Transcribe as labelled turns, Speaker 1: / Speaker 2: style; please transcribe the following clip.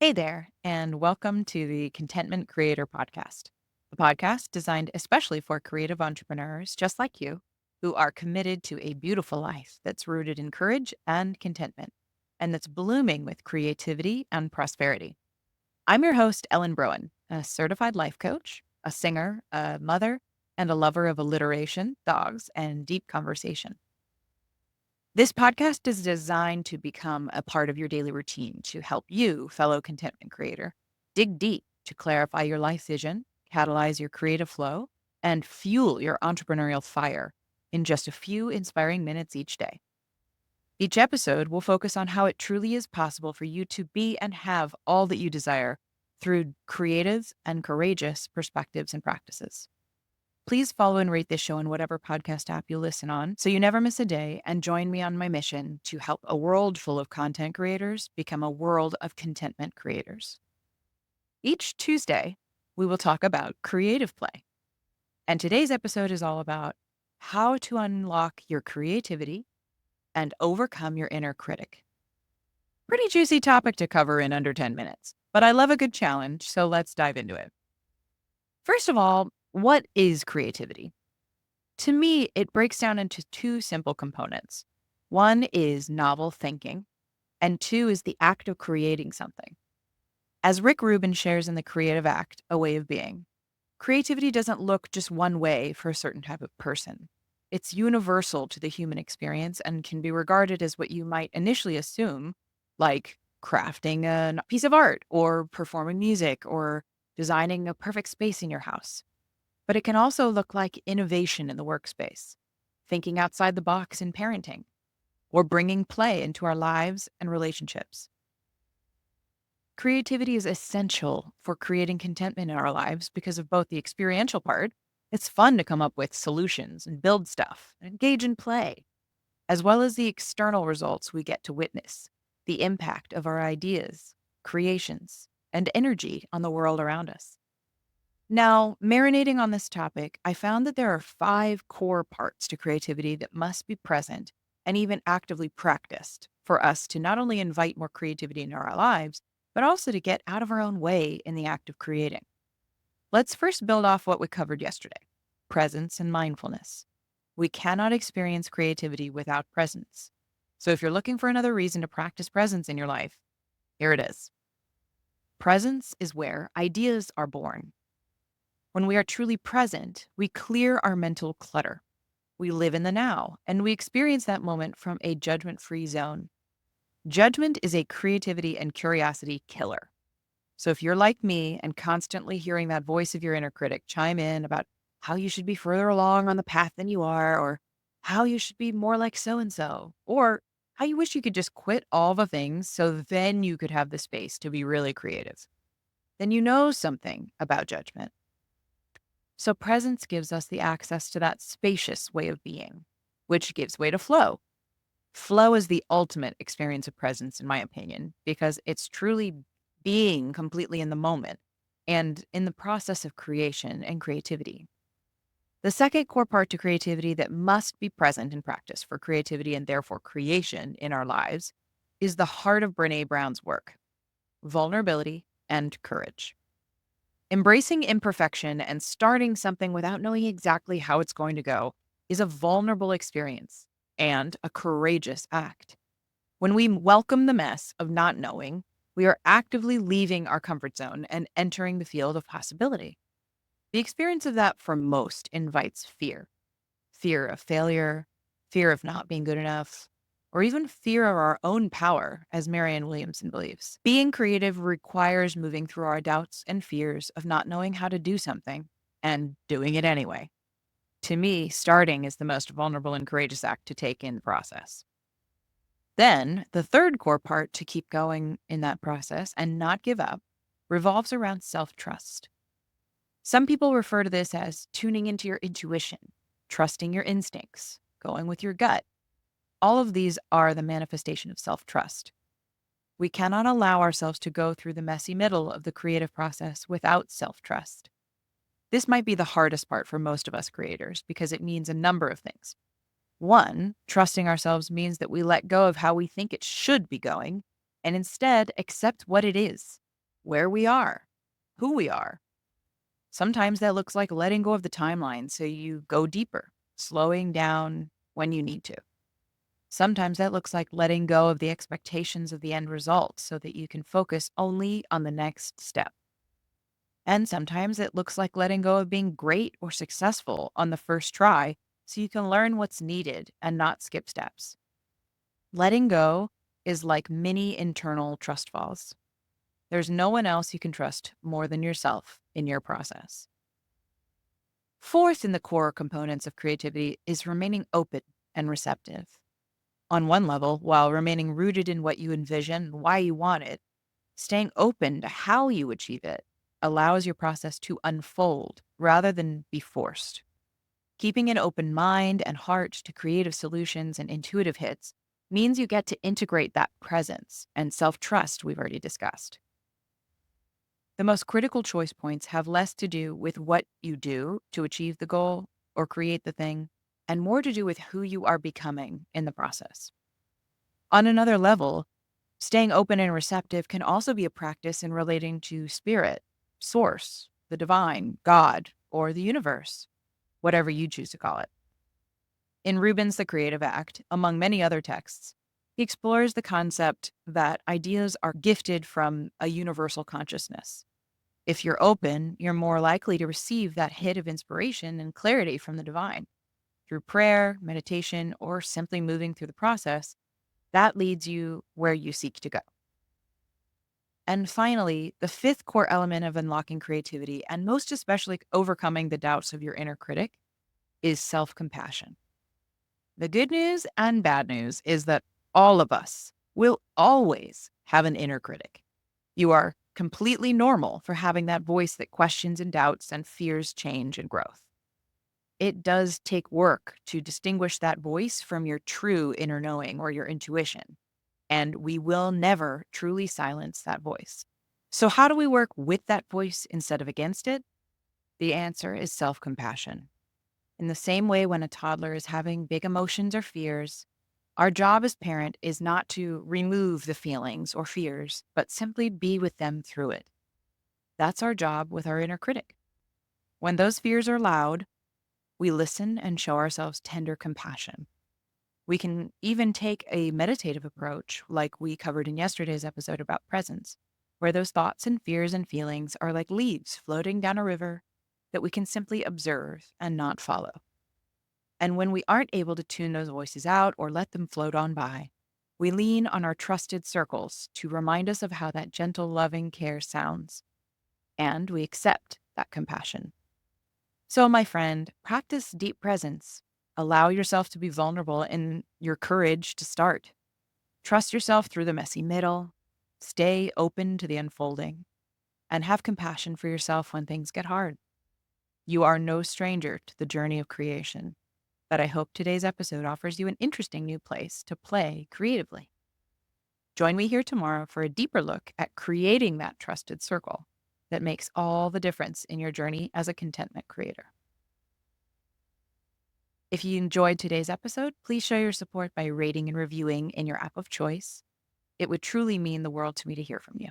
Speaker 1: Hey there, and welcome to the Contentment Creator Podcast, a podcast designed especially for creative entrepreneurs just like you who are committed to a beautiful life that's rooted in courage and contentment, and that's blooming with creativity and prosperity. I'm your host, Ellen Broen, a certified life coach, a singer, a mother, and a lover of alliteration, dogs, and deep conversation. This podcast is designed to become a part of your daily routine to help you, fellow contentment creator, dig deep to clarify your life vision, catalyze your creative flow, and fuel your entrepreneurial fire in just a few inspiring minutes each day. Each episode will focus on how it truly is possible for you to be and have all that you desire through creative and courageous perspectives and practices. Please follow and rate this show in whatever podcast app you listen on so you never miss a day, and join me on my mission to help a world full of content creators become a world of contentment creators. Each Tuesday, we will talk about creative play. And today's episode is all about how to unlock your creativity and overcome your inner critic. Pretty juicy topic to cover in under 10 minutes, but I love a good challenge, so let's dive into it. First of all, what is creativity? To me, it breaks down into two simple components. One is novel thinking, and two is the act of creating something. As Rick Rubin shares in The Creative Act, A Way of Being, creativity doesn't look just one way for a certain type of person. It's universal to the human experience and can be regarded as what you might initially assume, like crafting a piece of art or performing music or designing a perfect space in your house. But it can also look like innovation in the workspace, thinking outside the box in parenting, or bringing play into our lives and relationships. Creativity is essential for creating contentment in our lives because of both the experiential part. It's fun to come up with solutions and build stuff and engage in play, as well as the external results we get to witness, the impact of our ideas, creations, and energy on the world around us. Now, marinating on this topic, I found that there are 5 core parts to creativity that must be present and even actively practiced for us to not only invite more creativity into our lives, but also to get out of our own way in the act of creating. Let's first build off what we covered yesterday: presence and mindfulness. We cannot experience creativity without presence. So if you're looking for another reason to practice presence in your life, here it is. Presence is where ideas are born. When we are truly present, we clear our mental clutter. We live in the now, and we experience that moment from a judgment-free zone. Judgment is a creativity and curiosity killer. So if you're like me and constantly hearing that voice of your inner critic chime in about how you should be further along on the path than you are, or how you should be more like so-and-so, or how you wish you could just quit all the things so then you could have the space to be really creative, then you know something about judgment. So presence gives us the access to that spacious way of being, which gives way to flow. Flow is the ultimate experience of presence, in my opinion, because it's truly being completely in the moment and in the process of creation and creativity. The second core part to creativity that must be present in practice for creativity and therefore creation in our lives is the heart of Brené Brown's work: vulnerability and courage. Embracing imperfection and starting something without knowing exactly how it's going to go is a vulnerable experience and a courageous act. When we welcome the mess of not knowing, we are actively leaving our comfort zone and entering the field of possibility. The experience of that for most invites fear: fear of failure, fear of not being good enough, or even fear of our own power, as Marianne Williamson believes. Being creative requires moving through our doubts and fears of not knowing how to do something and doing it anyway. To me, starting is the most vulnerable and courageous act to take in the process. Then, the third core part to keep going in that process and not give up revolves around self-trust. Some people refer to this as tuning into your intuition, trusting your instincts, going with your gut. All of these are the manifestation of self-trust. We cannot allow ourselves to go through the messy middle of the creative process without self-trust. This might be the hardest part for most of us creators because it means a number of things. One, trusting ourselves means that we let go of how we think it should be going and instead accept what it is. where we are, who we are. Sometimes that looks like letting go of the timeline so you go deeper, slowing down when you need to. Sometimes that looks like letting go of the expectations of the end result so that you can focus only on the next step. And sometimes it looks like letting go of being great or successful on the first try so you can learn what's needed and not skip steps. Letting go is like mini internal trust falls. There's no one else you can trust more than yourself in your process. Fourth in the core components of creativity is remaining open and receptive. On one level, while remaining rooted in what you envision and why you want it, staying open to how you achieve it allows your process to unfold rather than be forced. Keeping an open mind and heart to creative solutions and intuitive hits means you get to integrate that presence and self-trust we've already discussed. The most critical choice points have less to do with what you do to achieve the goal or create the thing, and more to do with who you are becoming in the process. On another level, staying open and receptive can also be a practice in relating to spirit, source, the divine, God, or the universe, whatever you choose to call it. In Rubin's The Creative Act, among many other texts, he explores the concept that ideas are gifted from a universal consciousness. If you're open, you're more likely to receive that hit of inspiration and clarity from the divine. Through prayer, meditation, or simply moving through the process, that leads you where you seek to go. And finally, the fifth core element of unlocking creativity, and most especially overcoming the doubts of your inner critic, is self-compassion. The good news and bad news is that all of us will always have an inner critic. You are completely normal for having that voice that questions and doubts and fears change and growth. It does take work to distinguish that voice from your true inner knowing or your intuition, and we will never truly silence that voice. So, how do we work with that voice instead of against it? The answer is self-compassion. In the same way, when a toddler is having big emotions or fears, our job as parent is not to remove the feelings or fears, but simply be with them through it. That's our job with our inner critic. When those fears are loud, we listen and show ourselves tender compassion. We can even take a meditative approach, like we covered in yesterday's episode about presence, where those thoughts and fears and feelings are like leaves floating down a river that we can simply observe and not follow. And when we aren't able to tune those voices out or let them float on by, we lean on our trusted circles to remind us of how that gentle, loving care sounds. And we accept that compassion. So, my friend, practice deep presence. Allow yourself to be vulnerable in your courage to start. Trust yourself through the messy middle. Stay open to the unfolding. And have compassion for yourself when things get hard. You are no stranger to the journey of creation. But I hope today's episode offers you an interesting new place to play creatively. Join me here tomorrow for a deeper look at creating that trusted circle that makes all the difference in your journey as a contentment creator. If you enjoyed today's episode, please show your support by rating and reviewing in your app of choice. It would truly mean the world to me to hear from you.